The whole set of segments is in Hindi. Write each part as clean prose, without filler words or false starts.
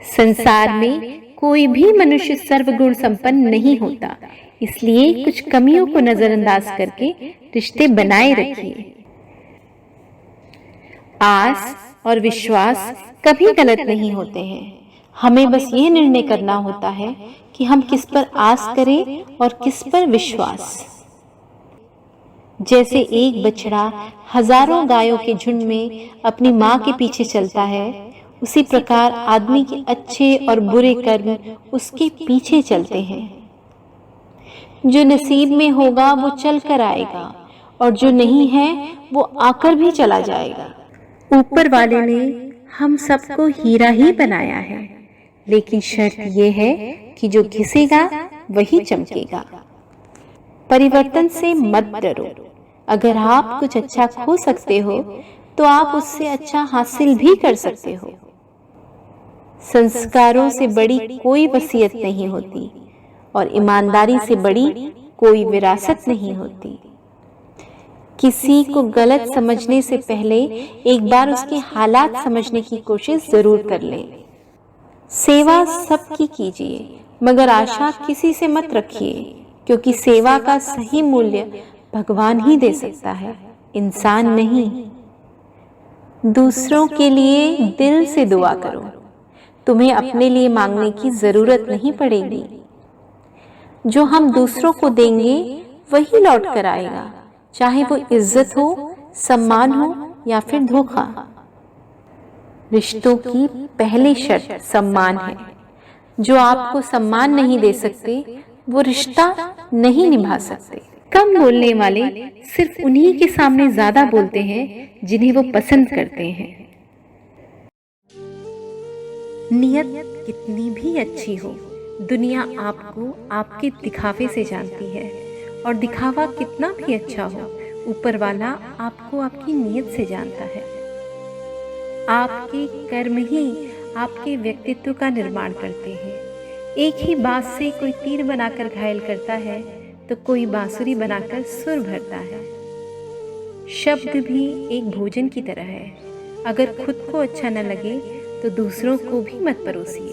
संसार में कोई भी मनुष्य सर्वगुण संपन्न नहीं होता, इसलिए कुछ कमियों को नजरअंदाज करके रिश्ते बनाए रखिए। आस और विश्वास कभी गलत नहीं होते हैं। हमें बस यह निर्णय करना होता है कि हम किस पर आस करें और किस पर विश्वास। जैसे एक बछड़ा हजारों गायों के झुंड में अपनी माँ के पीछे चलता है, उसी प्रकार आदमी के अच्छे और बुरे कर्म उसके पीछे चलते हैं। जो नसीब में होगा वो चल कर आएगा, और जो नहीं है वो आकर भी चला जाएगा। ऊपर वाले ने हम सबको हीरा ही बनाया है, लेकिन शर्त ये है कि जो घिसेगा वही चमकेगा। परिवर्तन से मत डरो। अगर आप कुछ अच्छा खो सकते हो तो आप उससे अच्छा हासिल भी कर सकते हो। संस्कारों से बड़ी कोई वसीयत नहीं होती, और ईमानदारी से बड़ी कोई विरासत नहीं होती। किसी को गलत समझने से पहले एक बार उसके हालात समझने की कोशिश जरूर कर लें। सेवा सबकी कीजिए, मगर आशा किसी से मत रखिए, क्योंकि सेवा का सही मूल्य भगवान ही दे सकता है, इंसान नहीं। दूसरों के लिए दिल से दुआ करो। तुम्हें अपने लिए मांगने की जरूरत नहीं पड़ेगी। जो हम दूसरों को देंगे वही लौट कर आएगा, चाहे वो इज्जत हो, सम्मान हो या फिर धोखा। रिश्तों की पहली शर्त सम्मान है। जो आपको सम्मान नहीं दे सकते वो रिश्ता नहीं निभा सकते। कम बोलने वाले सिर्फ उन्हीं के सामने ज्यादा बोलते हैं जिन्हें वो पसंद करते हैं। नियत कितनी भी अच्छी हो, दुनिया आपको आपके दिखावे से जानती है, और दिखावा कितना भी अच्छा हो, ऊपर वाला आपको आपकी नियत से जानता है। आपके कर्म ही आपके व्यक्तित्व का निर्माण करते हैं। एक ही बात से कोई तीर बनाकर घायल करता है तो कोई बांसुरी बनाकर सुर भरता है। शब्द भी एक भोजन की तरह है। अगर खुद को अच्छा न लगे तो दूसरों को भी मत परोसिए।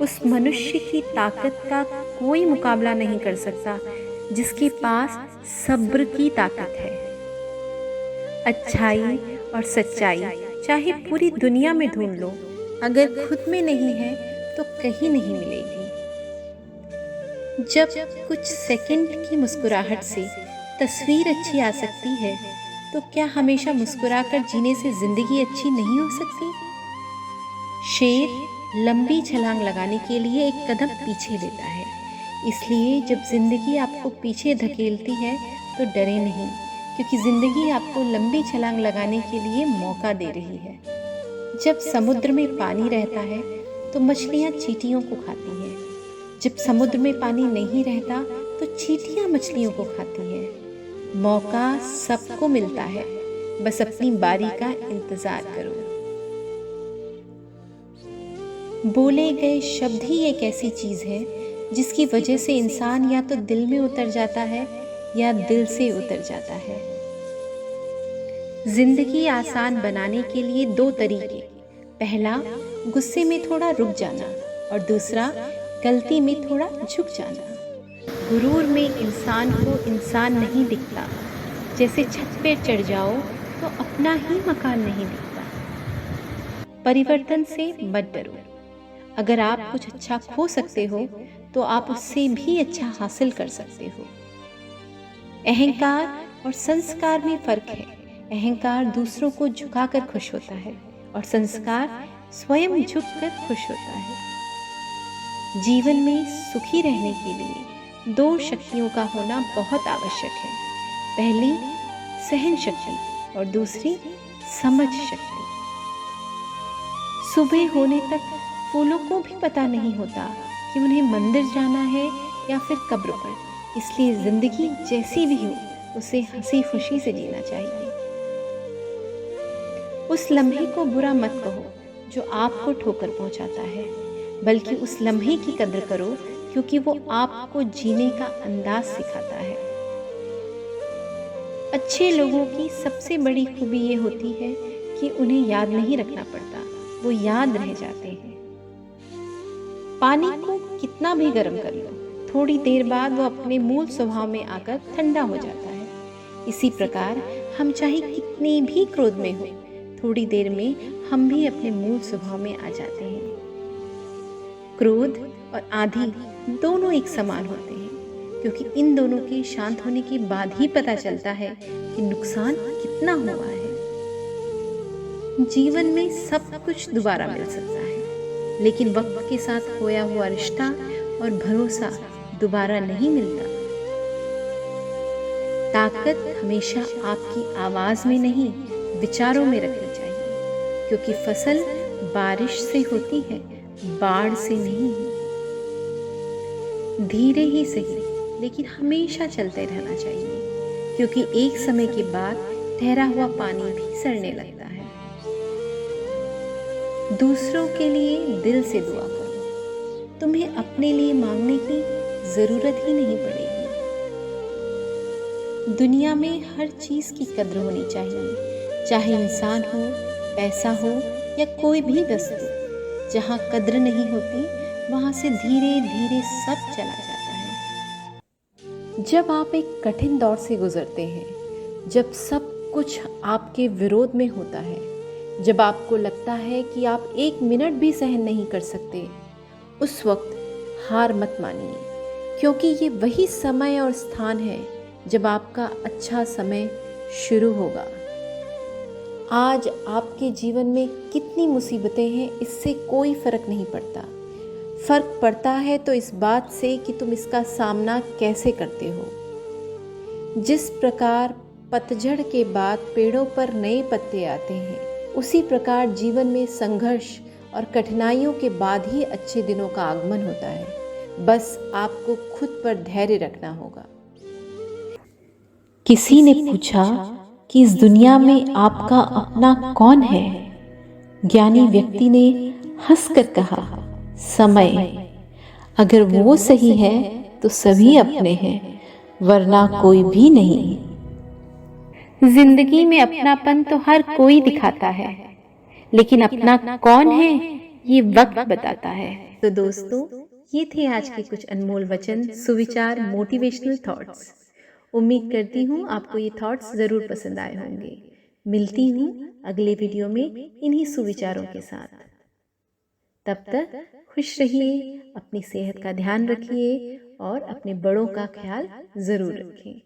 उस मनुष्य की ताकत का कोई मुकाबला नहीं कर सकता जिसके पास सब्र की ताकत है। अच्छाई और सच्चाई चाहे पूरी दुनिया में ढूंढ लो, अगर खुद में नहीं है तो कहीं नहीं मिलेगी। जब कुछ सेकंड की मुस्कुराहट से तस्वीर अच्छी आ सकती है, तो क्या हमेशा मुस्कुराकर जीने से जिंदगी अच्छी नहीं हो सकती? शेर लंबी छलांग लगाने के लिए एक कदम पीछे लेता है, इसलिए जब जिंदगी आपको पीछे धकेलती है तो डरे नहीं, क्योंकि जिंदगी आपको लंबी छलांग लगाने के लिए मौका दे रही है। जब समुद्र में पानी रहता है तो मछलियाँ चींटियों को खाती हैं। जब समुद्र में पानी नहीं रहता तो चींटियाँ मछलियों को खाती हैं। मौका सबको मिलता है, बस अपनी बारी का इंतजार करो। बोले गए शब्द ही एक ऐसी चीज है जिसकी वजह से इंसान या तो दिल में उतर जाता है या दिल से उतर जाता है। जिंदगी आसान बनाने के लिए दो तरीके, पहला गुस्से में थोड़ा रुक जाना, और दूसरा गलती में थोड़ा झुक जाना। गुरूर में इंसान को इंसान नहीं दिखता। जैसे छत पे चढ़ जाओ तो अपना ही मकान नहीं दिखता। परिवर्तन से मत डरो। अगर आप कुछ अच्छा खो सकते हो तो आप उससे भी अच्छा हासिल कर सकते हो। अहंकार और संस्कार में फर्क है। अहंकार दूसरों को झुकाकर खुश होता है, और संस्कार स्वयं झुककर खुश होता है। जीवन में सुखी रहने के लिए दो शक्तियों का होना बहुत आवश्यक है। पहली सहन शक्ति और दूसरी समझ शक्ति। सुबह होने तक फूलों को भी पता नहीं होता कि उन्हें मंदिर जाना है या फिर कब्र पर, इसलिए जिंदगी जैसी भी हो उसे हंसी खुशी से जीना चाहिए। उस लम्हे को बुरा मत कहो जो आपको ठोकर पहुंचाता है, बल्कि उस लम्हे की कद्र करो क्योंकि वो आपको जीने का अंदाज सिखाता है। अच्छे लोगों की सबसे बड़ी खूबी ये होती है कि उन्हें याद नहीं रखना पड़ता, वो याद रह जाते हैं। पानी को कितना भी गर्म कर लो, थोड़ी देर बाद वो अपने मूल स्वभाव में आकर ठंडा हो जाता है। इसी प्रकार हम चाहे कितने भी क्रोध में हो, थोड़ी देर में हम भी अपने मूल स्वभाव में आ जाते हैं। क्रोध और आंधी दोनों एक समान होते हैं, क्योंकि इन दोनों के शांत होने के बाद ही पता चलता है कि नुकसान कितना हुआ है। जीवन में सब कुछ दोबारा मिल सकता है, लेकिन वक्त के साथ खोया हुआ रिश्ता और भरोसा दोबारा नहीं मिलता। ताकत हमेशा आपकी आवाज में नहीं, विचारों में रखनी चाहिए, क्योंकि फसल बारिश से होती है, बाढ़ से नहीं। धीरे ही सही, लेकिन हमेशा चलते रहना चाहिए, क्योंकि एक समय के बाद ठहरा हुआ पानी भी सड़ने लगता है। दूसरों के लिए दिल से दुआ करो, तुम्हें अपने लिए मांगने की जरूरत ही नहीं पड़ेगी। दुनिया में हर चीज की कद्र होनी चाहिए, चाहे इंसान हो, पैसा हो या कोई भी वस्तु। जहाँ कद्र नहीं होती, वहाँ से धीरे धीरे सब चला जाता है। जब आप एक कठिन दौर से गुजरते हैं, जब सब कुछ आपके विरोध में होता है, जब आपको लगता है कि आप एक मिनट भी सहन नहीं कर सकते, उस वक्त हार मत मानिए, क्योंकि ये वही समय और स्थान है जब आपका अच्छा समय शुरू होगा। आज आपके जीवन में कितनी मुसीबतें हैं, इससे कोई फर्क नहीं पड़ता। फर्क पड़ता है तो इस बात से कि तुम इसका सामना कैसे करते हो। जिस प्रकार पतझड़ के बाद पेड़ों पर नए पत्ते आते हैं, उसी प्रकार जीवन में संघर्ष और कठिनाइयों के बाद ही अच्छे दिनों का आगमन होता है। बस आपको खुद पर धैर्य रखना होगा। किसी ने पूछा कि इस दुनिया में आपका अपना कौन है? ज्ञानी व्यक्ति ने हंसकर कहा, समय। अगर वो सही है तो सभी अपने हैं, वरना कोई भी नहीं। जिंदगी में अपनापन तो हर कोई दिखाता है, लेकिन अपना कौन है ये वक्त बताता है। तो दोस्तों, ये थे आज के कुछ अनमोल वचन, सुविचार, मोटिवेशनल थॉट्स। उम्मीद करती हूँ आपको ये थॉट्स ज़रूर पसंद आए होंगे। मिलती हूँ अगले वीडियो में इन्हीं सुविचारों के साथ। तब तक खुश रहिए, अपनी सेहत का ध्यान रखिए और अपने बड़ों का ख्याल ज़रूर रखें।